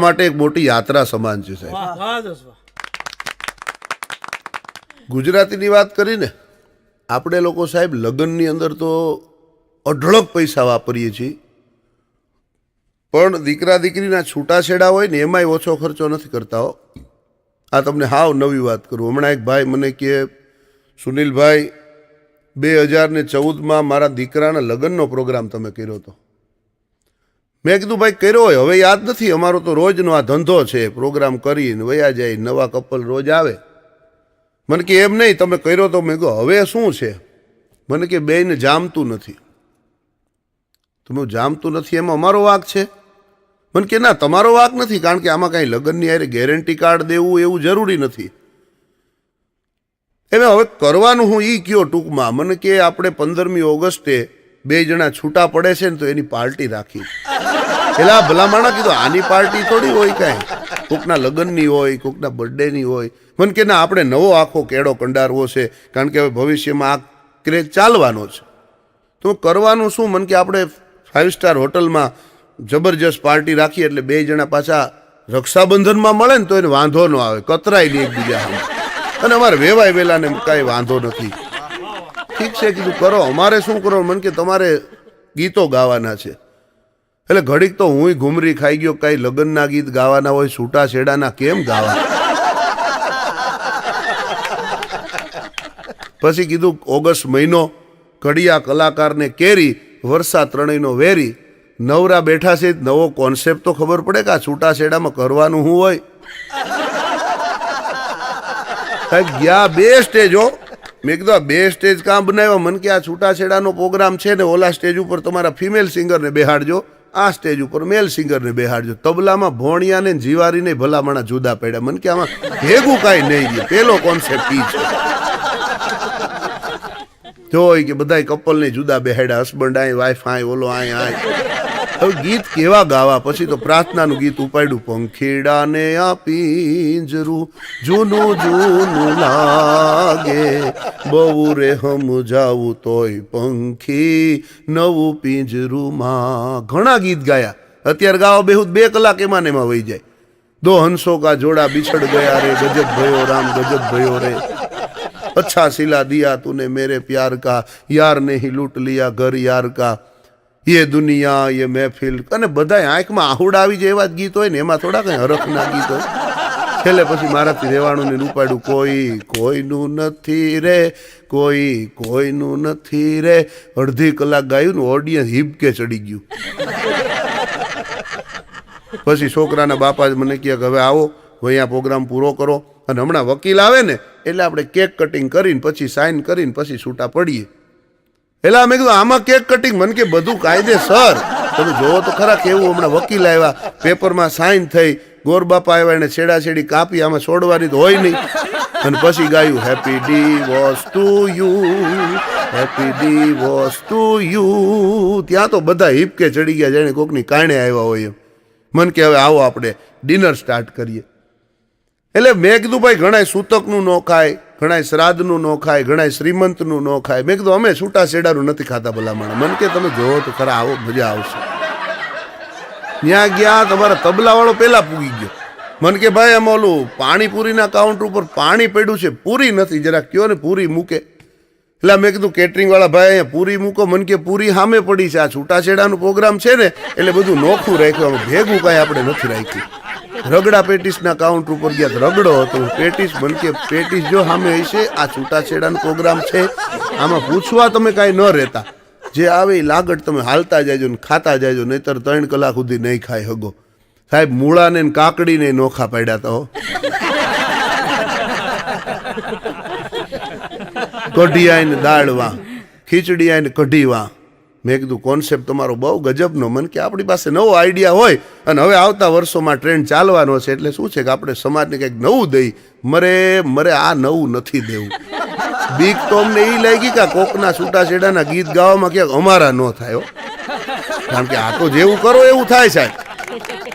માટે એક મોટી યાત્રા સમાન છે સાહેબ. ગુજરાતીની વાત કરીને આપણે લોકો સાહેબ લગ્નની અંદર તો અઢળક પૈસા વાપરીએ છીએ, પણ દીકરા દીકરીના છૂટાછેડા હોય ને એમાંય ઓછો ખર્ચો નથી કરતા હો. આ તમને હાવ નવી વાત કરું. હમણાં એક ભાઈ મને કહે, સુનિલભાઈ 2014માં મારા દીકરાના લગ્નનો પ્રોગ્રામ તમે કર્યો હતો. મેં કીધું ભાઈ કર્યો હોય, હવે યાદ નથી, અમારો તો રોજનો આ ધંધો છે, પ્રોગ્રામ કરીને વયા જાય, નવા કપલ રોજ આવે. મને કે એમ નહીં, તમે કર્યો તો. મેં કહ્યું હવે શું છે? મને કે બેયને જામતું નથી. તમે જામતું નથી એમાં અમારો વાંક છે? મને કે ના, તમારો વાંક નથી, કારણ કે આમાં કાંઈ લગ્નની હારે ગેરંટી કાર્ડ દેવું એવું જરૂરી નથી. એટલે હવે કરવાનું હું એ કયો ટૂંકમાં. મને કે આપણે 15મી ઓગસ્ટે 2 જણા છૂટા પડે છે ને તો એની પાર્ટી રાખી. પેલા ભલામણા કીધું આની પાર્ટી થોડી હોય, કાંઈ કોકના લગ્નની હોય, કોકના બર્થડેની હોય. મને કે ના, આપણે નવો આખો કેળો કંડારવો છે, કારણ કે હવે ભવિષ્યમાં આ ક્રેઝ ચાલવાનો છે. તો કરવાનું શું? મને કે આપણે 5 સ્ટાર હોટલમાં જબરજસ્ત પાર્ટી રાખીએ, એટલે 2 જણા પાછા રક્ષાબંધનમાં મળે ને તો એને વાંધો ન આવે, કતરાય નહીં એકબીજા સામે. અને અમારે વેવાય વેલાને કાંઈ વાંધો નથી. ઠીક છે કીધું, કરો. અમારે શું કરો? મને કે તમારે ગીતો ગાવાના છે. એટલે ઘડીક તો હુંય ઘૂમરી ખાઈ ગયો, કાંઈ લગ્નના ગીત ગાવાના હોય, છૂટાછેડાના કેમ ગાવા? પછી કીધું ઓગસ્ટ મહિનો, ઘડિયા કલાકારને કેરી, વરસા ત્રણેયનો વેરી. નવરા બેઠા છે, નવો કોન્સેપ્ટ તો ખબર પડે કે આ છૂટાછેડામાં કરવાનું શું હોય. સાહેબ ગયા 2 સ્ટેજો. મેં કીધું આ 2 સ્ટેજ કાં બનાવ્યા? મને કે આ છૂટાછેડાનો પ્રોગ્રામ છે ને, ઓલા સ્ટેજ ઉપર તમારા ફિમેલ સિંગરને બેહાડજો, આ સ્ટેજ ઉપર મેલ સિંગરને બેહાડજો. તબલામાં ભોણિયાને જીવારીને ભલામણા જુદા પડ્યા. મને કે આમાં ભેગું કાંઈ નહીં ગયું. પેલો કોન્સેપ્ટ ઈ છે. જોઈ કે બધાય કપલને જુદા બેહાડ્યા, હસબન્ડ આય, વાઈફ આય, ઓલો આય આય. હવે ગીત કેવા ગાવા? પછી તો પ્રાર્થનાનું ગીત ઉપાડ્યું. પંખીડાને આ પિંજરું જૂનું જૂનું લાગે, બહુ રે સમજાવું તોય પંખી નવું પિંજરુંમાં. ઘણા ગીત ગાયા. અત્યારે ગાવા બેહું 2 કલાક એમાં ને એમાં વહી જાય. 2 હંસો કા જોડા બિછડ ગયા રે, ગજબ ભયો રામ ગજબ ભયો રે. अच्छा सिला दिया तूने मेरे प्यार का, यार ने ही लूट लिया घर यार का, ये दुनिया ये महफिल. અને બધાય આંખમાં આહુડા આવી જાય એવા જ ગીત હોય ને, એમાં થોડા કંઈ હરખના ગીત હોય. છેલ્લે પછી મારાથી રહેવાનું ને રૂપાડ્યું. કોઈ કોઈનું નથી રે, કોઈ કોઈનું નથી રે. અડધી કલાક ગાયું ને ઓડિયન્સ હિબકે ચડી ગયું. પછી છોકરાના બાપા મને કહે કે હવે આવો, અહીંયા પ્રોગ્રામ પૂરો કરો, અને હમણાં વકીલ આવે ને એટલે આપણે કેક કટિંગ કરીને પછી સાઇન કરીને પછી છૂટા પડીએ. એટલે મેં કીધું આમાં કેક કટિંગ? મને કે બધું કાયદેસર. તમે જોવો તો ખરા કેવું. હમણાં વકીલ આવ્યા, પેપરમાં સાઇન થઈ, ગોર બાપા આવ્યા, એને છેડાછેડી કાપી. આમાં છોડવાની તો હોય નહીં. અને પછી ગાયું happy divorce to you, happy divorce to you. ત્યાં તો બધા હિપકે ચડી ગયા, જાણે કોકની કારણે આવ્યા હોય એમ. મને કે હવે આવો આપણે ડિનર સ્ટાર્ટ કરીએ. એટલે મેં કીધું ભાઈ ઘણાય સૂતકનું ન ખાય, ઘણાય શ્રાદ્ધનું ન ખાય, ઘણાય શ્રીમંતનું ન ખાય. મેં કીધું અમે છૂટાછેડાનું નથી ખાતા ભલામણ. મને કે તમે જોવો તો ખરા, આવો મજા આવશે. ત્યાં ગયા, તમારા તબલાવાળો પહેલાં પૂગી ગયો. મને કે ભાઈ આમાં ઓલું પાણીપુરીના કાઉન્ટર ઉપર પાણી પડ્યું છે, પૂરી નથી, જરા કયો ને પૂરી મૂકે. એટલે મેં કીધું કેટરિંગવાળા ભાઈ અહીંયા પૂરી મૂકો. મને કે પૂરી સામે પડી છે, આ છૂટાછેડાનો પ્રોગ્રામ છે ને એટલે બધું નોખું રાખ્યું, ભેગું કાંઈ આપણે નથી રાખ્યું. રગડા પેટીસના કાઉન્ટર ઉપર ગયા, રગડો હતો પેટીસ. મને કે પેટીસ જો સામે હશે, આ છૂટાછેડાનો પ્રોગ્રામ છે, આમાં પૂછવા તમે કાંઈ ન રહેતા. જે આવે એ લાગટ તમે હાલતા જાયજો ને ખાતા જાયજો, નહીતર 3 કલાક સુધી નહીં ખાઈ હગો. સાહેબ મૂળાને કાકડીને નોખા પાડ્યા હતા હો. કઢી આવીને દાળવા, ખીચડી આવીને કઢીવા. મેં કીધું કોન્સેપ્ટ તમારો બહુ ગજબનો. મને કે આપણી પાસે નવો આઈડિયા હોય, અને હવે આવતા વર્ષોમાં ટ્રેન્ડ ચાલવાનો છે, એટલે શું છે કે આપણે સમાજને કંઈક નવું દઈ. મરે આ નવું નથી દેવું. બીક તો અમને એ લાગી કે કોકના છૂટાછેડાના ગીત ગાવામાં ક્યાંક અમારા ન થાય, કારણ કે આ તો જેવું કરો એવું થાય સાહેબ.